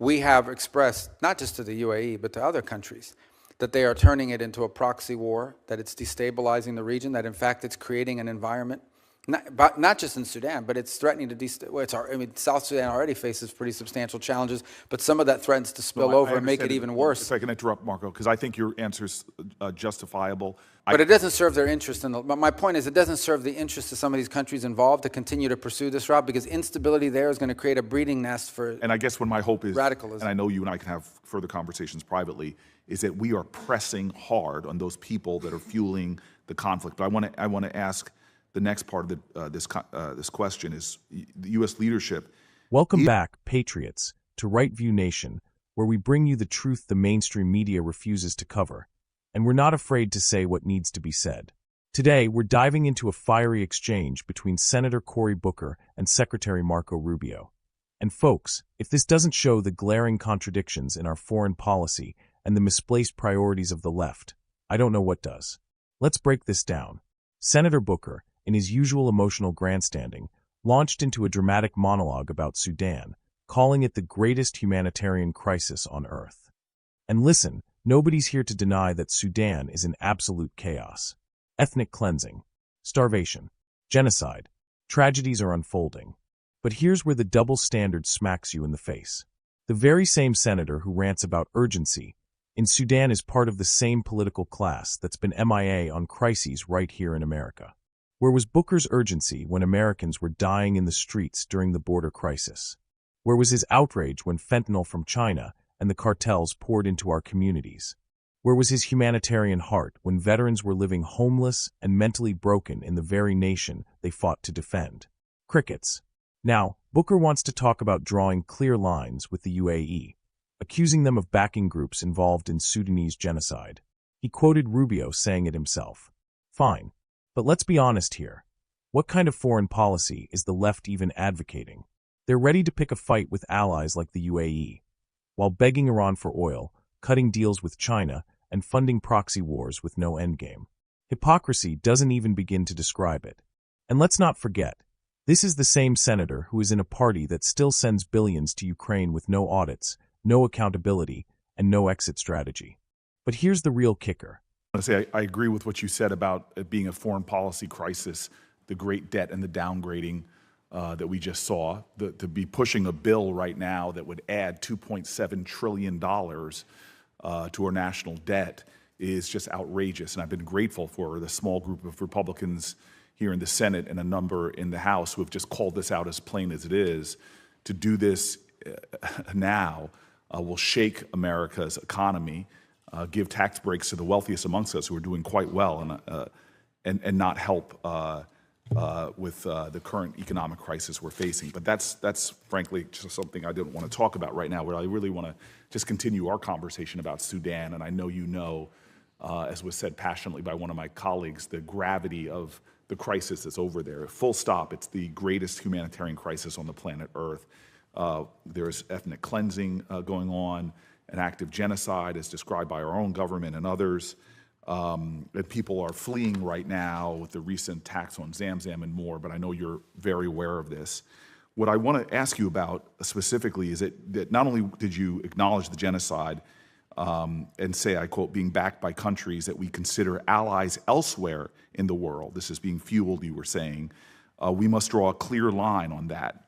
we have expressed, not just to the UAE, but to other countries, that they are turning it into a proxy war, that it's destabilizing the region, that in fact it's creating an environment, not just in Sudan, but it's threatening to South Sudan already faces pretty substantial challenges, but some of that threatens to spill over and make it even worse. If I can interrupt, Marco, because I think your answer's justifiable. But it doesn't serve their interest. But my point is, it doesn't serve the interest of some of these countries involved to continue to pursue this route, because instability there is going to create a breeding nest for And I guess when my hope is, radicalism. and I know you and I can have further conversations privately, is that we are pressing hard on those people that are fueling the conflict. But I want to ask the next part of this question is the U.S. leadership. Welcome back, patriots, to Right View Nation, where we bring you the truth the mainstream media refuses to cover, and we're not afraid to say what needs to be said. Today, we're diving into a fiery exchange between Senator Cory Booker and Secretary Marco Rubio. And folks, if this doesn't show the glaring contradictions in our foreign policy and the misplaced priorities of the left, I don't know what does. Let's break this down. Senator Booker, in his usual emotional grandstanding, launched into a dramatic monologue about Sudan, calling it the greatest humanitarian crisis on earth. And listen, nobody's here to deny that Sudan is in absolute chaos. Ethnic cleansing, starvation, genocide, tragedies are unfolding. But here's where the double standard smacks you in the face. The very same senator who rants about urgency in Sudan is part of the same political class that's been MIA on crises right here in America. Where was Booker's urgency when Americans were dying in the streets during the border crisis? Where was his outrage when fentanyl from China and the cartels poured into our communities? Where was his humanitarian heart when veterans were living homeless and mentally broken in the very nation they fought to defend? Crickets. Now, Booker wants to talk about drawing clear lines with the UAE, accusing them of backing groups involved in Sudanese genocide. He quoted Rubio saying it himself. Fine. But let's be honest here. What kind of foreign policy is the left even advocating? They're ready to pick a fight with allies like the UAE, while begging Iran for oil, cutting deals with China, and funding proxy wars with no endgame. Hypocrisy doesn't even begin to describe it. And let's not forget, this is the same senator who is in a party that still sends billions to Ukraine with no audits, no accountability, and no exit strategy. But here's the real kicker. I agree with what you said about it being a foreign policy crisis, the great debt and the downgrading that we just saw. To be pushing a bill right now that would add $2.7 trillion to our national debt is just outrageous. And I've been grateful for the small group of Republicans here in the Senate and a number in the House who have just called this out as plain as it is. To do this now will shake America's economy, give tax breaks to the wealthiest amongst us who are doing quite well, and not help with the current economic crisis we're facing. But that's frankly just something I didn't want to talk about right now. Where I really want to just continue our conversation about Sudan, and I know you know, as was said passionately by one of my colleagues, the gravity of the crisis that's over there. Full stop. It's the greatest humanitarian crisis on the planet Earth. There's ethnic cleansing going on, an active genocide as described by our own government and others. That people are fleeing right now with the recent attacks on Zamzam and more, but I know you're very aware of this. What I want to ask you about specifically is that not only did you acknowledge the genocide and say, I quote, being backed by countries that we consider allies elsewhere in the world, this is being fueled, you were saying, we must draw a clear line on that.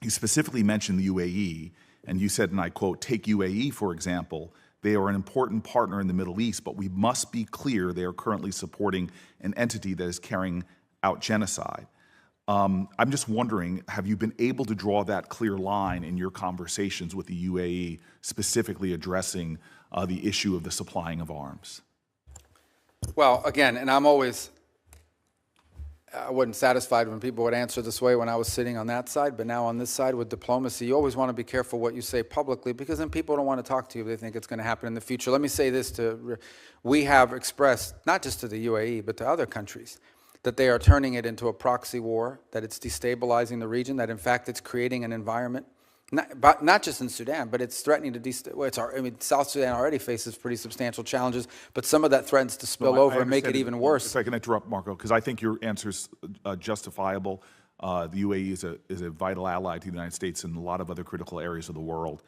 You specifically mentioned the UAE, and you said, and I quote, take UAE, for example, they are an important partner in the Middle East, but we must be clear they are currently supporting an entity that is carrying out genocide. I'm just wondering, have you been able to draw that clear line in your conversations with the UAE, specifically addressing the issue of the supplying of arms? Well, again, and I wasn't satisfied when people would answer this way when I was sitting on that side, but now on this side with diplomacy, you always want to be careful what you say publicly, because then people don't want to talk to you if they think it's going to happen in the future. Let me say this we have expressed, not just to the UAE, but to other countries, that they are turning it into a proxy war, that it's destabilizing the region, that in fact it's creating an environment, not just in Sudan, but it's threatening to South Sudan already faces pretty substantial challenges, but some of that threatens to spill over and make it even worse. If I can interrupt, Marco, because I think your answer is justifiable. The UAE is a vital ally to the United States and a lot of other critical areas of the world.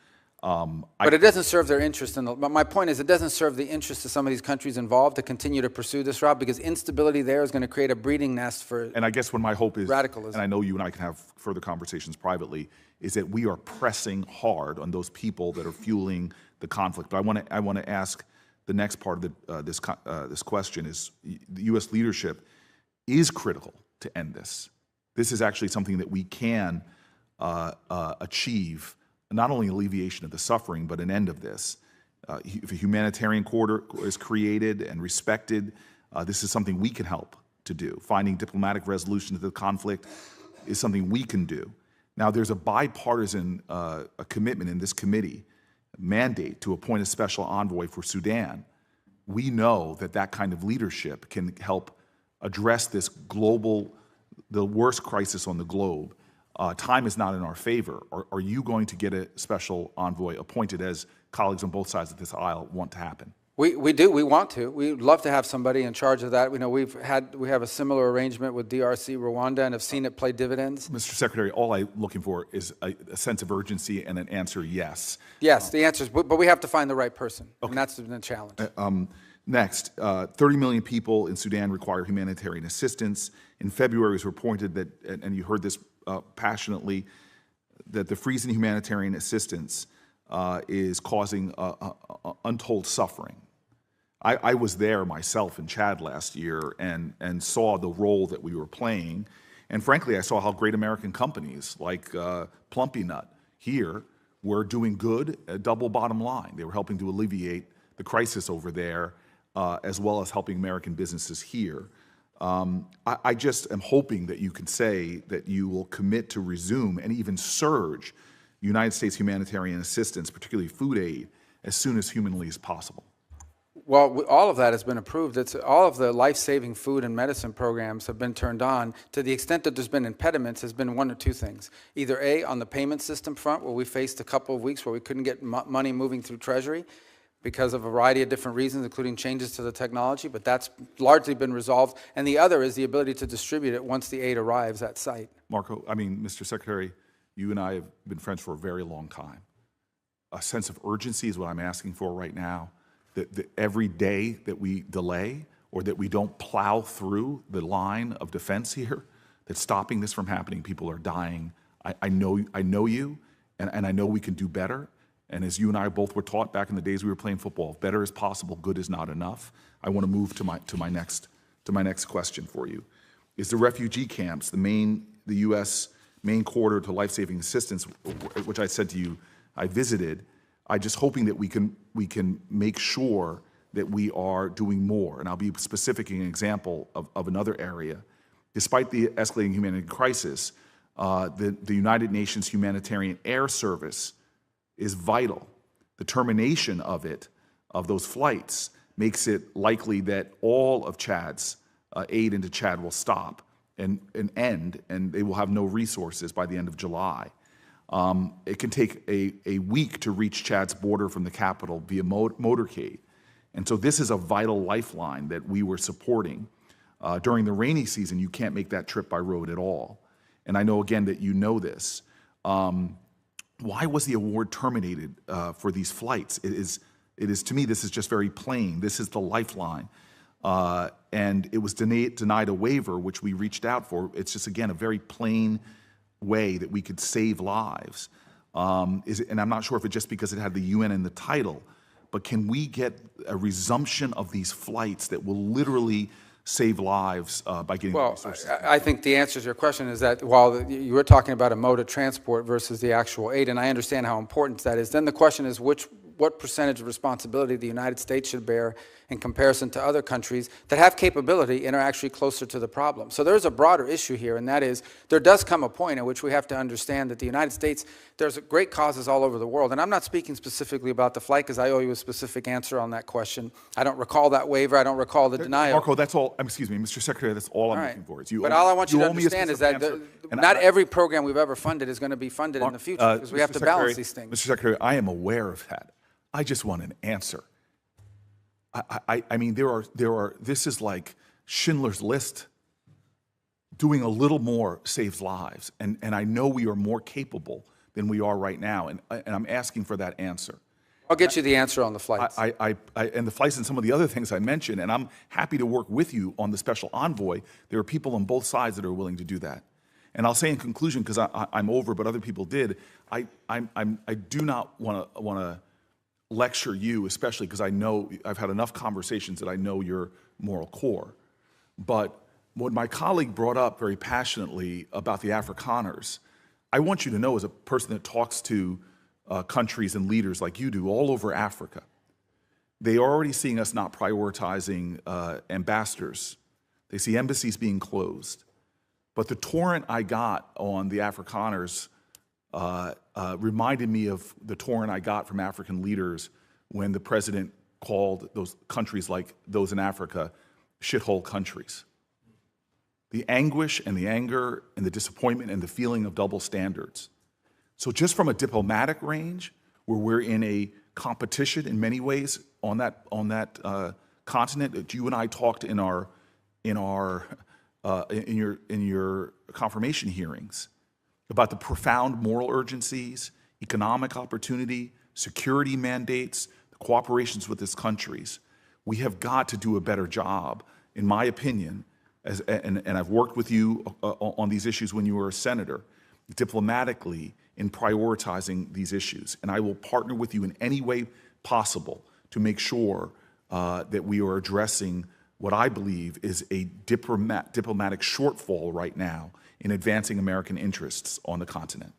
But it doesn't serve their interest but my point is, it doesn't serve the interest of some of these countries involved to continue to pursue this route, because instability there is going to create a breeding nest for And I guess when my hope is, radicalism. and I know you and I can have further conversations privately, is that we are pressing hard on those people that are fueling the conflict. But I want to ask the next part of this question is, the U.S. leadership is critical to end this. This is actually something that we can achieve, not only alleviation of the suffering, but an end of this. If a humanitarian corridor is created and respected, this is something we can help to do. Finding diplomatic resolution to the conflict is something we can do. Now, there's a bipartisan a commitment in this committee, mandate to appoint a special envoy for Sudan. We know that that kind of leadership can help address this the worst crisis on the globe. Time is not in our favor. Are you going to get a special envoy appointed, as colleagues on both sides of this aisle want to happen? We do. We want to. We'd love to have somebody in charge of that. We have a similar arrangement with DRC, Rwanda, and have seen it play dividends. Mr. Secretary, all I'm looking for is a sense of urgency and an answer yes. Yes, the answer is, but we have to find the right person, and that's the challenge. Next, 30 million people in Sudan require humanitarian assistance. In February, it was reported that, and you heard this passionately, that the freeze in humanitarian assistance is causing untold suffering. I was there myself in Chad last year and saw the role that we were playing. And frankly, I saw how great American companies like Plumpy Nut here were doing good, a double bottom line. They were helping to alleviate the crisis over there, as well as helping American businesses here. I just am hoping that you can say that you will commit to resume and even surge United States humanitarian assistance, particularly food aid, as soon as humanly as possible. Well, all of that has been approved. All of the life-saving food and medicine programs have been turned on. To the extent that there's been impediments, has been one or two things. Either A, on the payment system front, where we faced a couple of weeks where we couldn't get money moving through Treasury because of a variety of different reasons, including changes to the technology, but that's largely been resolved. And the other is the ability to distribute it once the aid arrives at site. Mr. Secretary, you and I have been friends for a very long time. A sense of urgency is what I'm asking for right now. That every day that we delay or that we don't plow through the line of defense here, that's stopping this from happening. People are dying. I know you, and I know we can do better. And as you and I both were taught back in the days we were playing football, better is possible, good is not enough. I want to move to my next question for you. Is the refugee camps, the U.S. main corridor to life-saving assistance, which I said to you I visited, I'm just hoping that we can make sure that we are doing more. And I'll be specific in an example of another area. Despite the escalating humanitarian crisis, the United Nations Humanitarian Air Service is vital. The termination of those flights, makes it likely that all of Chad's aid into Chad will stop and end, and they will have no resources by the end of July. It can take a week to reach Chad's border from the capital via motorcade. And so this is a vital lifeline that we were supporting. During the rainy season, you can't make that trip by road at all. And I know, again, that you know this. Why was the award terminated for these flights? It is, to me, this is just very plain. This is the lifeline. And it was denied a waiver, which we reached out for. It's just, again, a very plain way that we could save lives. And I'm not sure if it's just because it had the UN in the title, but can we get a resumption of these flights that will literally save lives by getting resources? I think the answer to your question is that while you were talking about a mode of transport versus the actual aid, and I understand how important that is, then the question is what percentage of responsibility the United States should bear in comparison to other countries that have capability and are actually closer to the problem. So there's a broader issue here, and that is there does come a point at which we have to understand that the United States, there's great causes all over the world. And I'm not speaking specifically about the flight because I owe you a specific answer on that question. I don't recall that waiver. I don't recall the denial. Marco, that's all. Excuse me, Mr. Secretary, that's all I'm looking for. But all I want you to understand is that not every program we've ever funded is going to be funded in the future because we have to balance these things. Mr. Secretary, I am aware of that. I just want an answer. I mean, this is like Schindler's List. Doing a little more saves lives. And I know we are more capable than we are right now. And I'm asking for that answer. I'll get you the answer on the flights. And the flights and some of the other things I mentioned, and I'm happy to work with you on the special envoy. There are people on both sides that are willing to do that. And I'll say in conclusion, because I'm over, but other people did, I do not want to lecture you, especially because I know I've had enough conversations that I know your moral core. But what my colleague brought up very passionately about the Afrikaners, I want you to know, as a person that talks to countries and leaders like you do all over Africa, they are already seeing us not prioritizing ambassadors. They see embassies being closed. But the torrent I got on the Afrikaners reminded me of the torrent I got from African leaders when the president called those countries like those in Africa shithole countries. The anguish and the anger and the disappointment and the feeling of double standards. So just from a diplomatic range, where we're in a competition in many ways on that continent that you and I talked in your confirmation hearings about the profound moral urgencies, economic opportunity, security mandates, the cooperations with these countries. We have got to do a better job, in my opinion, and I've worked with you on these issues when you were a senator, diplomatically in prioritizing these issues. And I will partner with you in any way possible to make sure that we are addressing what I believe is a diplomatic shortfall right now in advancing American interests on the continent.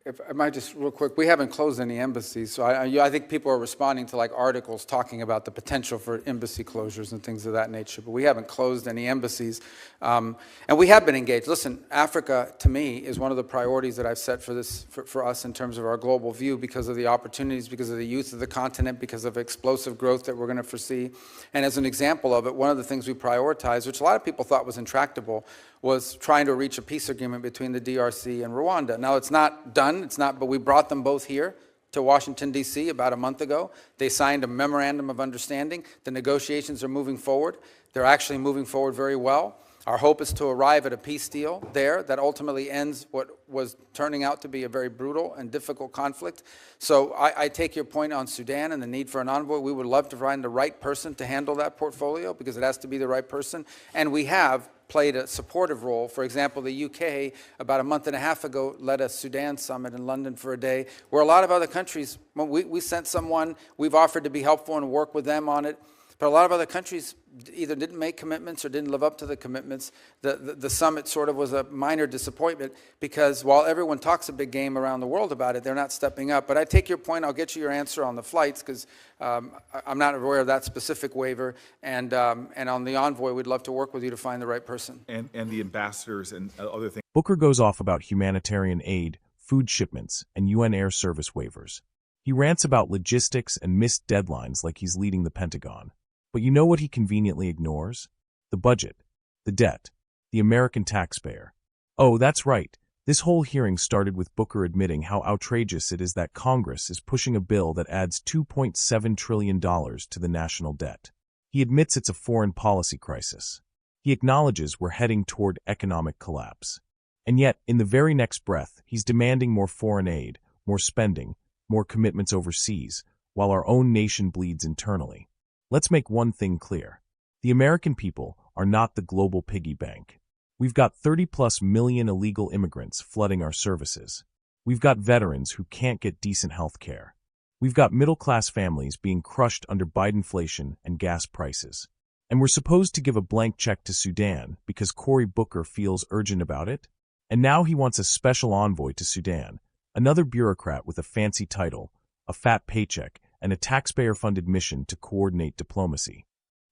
If I might just real quick, we haven't closed any embassies, so I think people are responding to like articles talking about the potential for embassy closures and things of that nature, but we haven't closed any embassies. And we have been engaged. Listen, Africa, to me, is one of the priorities that I've set for us in terms of our global view because of the opportunities, because of the youth of the continent, because of explosive growth that we're going to foresee. And as an example of it, one of the things we prioritized, which a lot of people thought was intractable, was trying to reach a peace agreement between the DRC and Rwanda. Now, it's not done, but we brought them both here to Washington, D.C. about a month ago. They signed a memorandum of understanding. The negotiations are moving forward. They're actually moving forward very well. Our hope is to arrive at a peace deal there that ultimately ends what was turning out to be a very brutal and difficult conflict. So I take your point on Sudan and the need for an envoy. We would love to find the right person to handle that portfolio because it has to be the right person. And we have played a supportive role. For example, the UK, about a month and a half ago, led a Sudan summit in London for a day, where a lot of other countries, we sent someone, we've offered to be helpful and work with them on it. But a lot of other countries either didn't make commitments or didn't live up to the commitments. The summit sort of was a minor disappointment because while everyone talks a big game around the world about it, they're not stepping up. But I take your point. I'll get you your answer on the flights because I'm not aware of that specific waiver. And on the envoy, we'd love to work with you to find the right person. And the ambassadors and other things. Booker goes off about humanitarian aid, food shipments, and UN air service waivers. He rants about logistics and missed deadlines like he's leading the Pentagon. But you know what he conveniently ignores? The budget, the debt, the American taxpayer. Oh, that's right. This whole hearing started with Booker admitting how outrageous it is that Congress is pushing a bill that adds $2.7 trillion to the national debt. He admits it's a foreign policy crisis. He acknowledges we're heading toward economic collapse. And yet, in the very next breath, he's demanding more foreign aid, more spending, more commitments overseas, while our own nation bleeds internally. Let's make one thing clear. The American people are not the global piggy bank. We've got 30+ million illegal immigrants flooding our services. We've got veterans who can't get decent health care. We've got middle-class families being crushed under Bidenflation and gas prices. And we're supposed to give a blank check to Sudan because Cory Booker feels urgent about it? And now he wants a special envoy to Sudan, another bureaucrat with a fancy title, a fat paycheck, and a taxpayer-funded mission to coordinate diplomacy.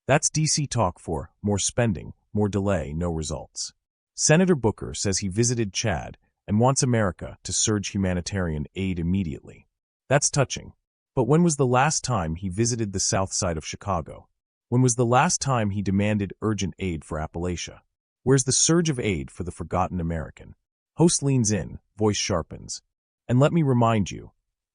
That's DC talk for more spending, more delay, no results. Senator Booker says he visited Chad and wants America to surge humanitarian aid immediately. That's touching. But when was the last time he visited the south side of Chicago? When was the last time he demanded urgent aid for Appalachia? Where's the surge of aid for the forgotten American? Host leans in, voice sharpens. And let me remind you,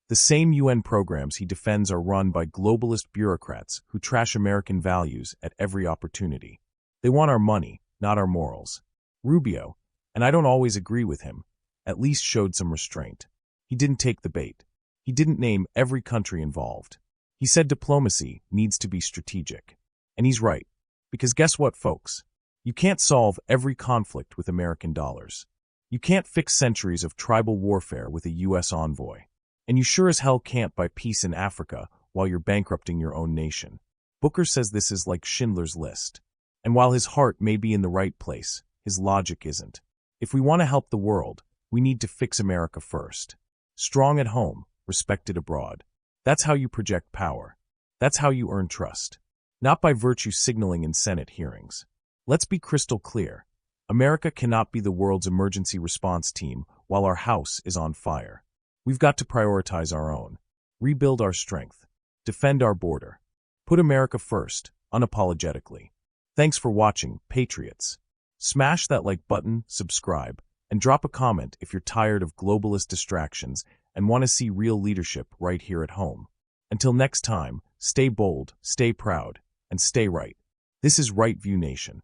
the same UN programs he defends are run by globalist bureaucrats who trash American values at every opportunity. They want our money, not our morals. Rubio, and I don't always agree with him, at least showed some restraint. He didn't take the bait. He didn't name every country involved. He said diplomacy needs to be strategic. And he's right. Because guess what, folks? You can't solve every conflict with American dollars. You can't fix centuries of tribal warfare with a U.S. envoy. And you sure as hell can't buy peace in Africa while you're bankrupting your own nation. Booker says this is like Schindler's List. And while his heart may be in the right place, his logic isn't. If we want to help the world, we need to fix America first. Strong at home, respected abroad. That's how you project power. That's how you earn trust. Not by virtue signaling in Senate hearings. Let's be crystal clear. America cannot be the world's emergency response team while our house is on fire. We've got to prioritize our own. Rebuild our strength. Defend our border. Put America first, unapologetically. Thanks for watching, Patriots. Smash that like button, subscribe, and drop a comment if you're tired of globalist distractions and want to see real leadership right here at home. Until next time, stay bold, stay proud, and stay right. This is Right View Nation.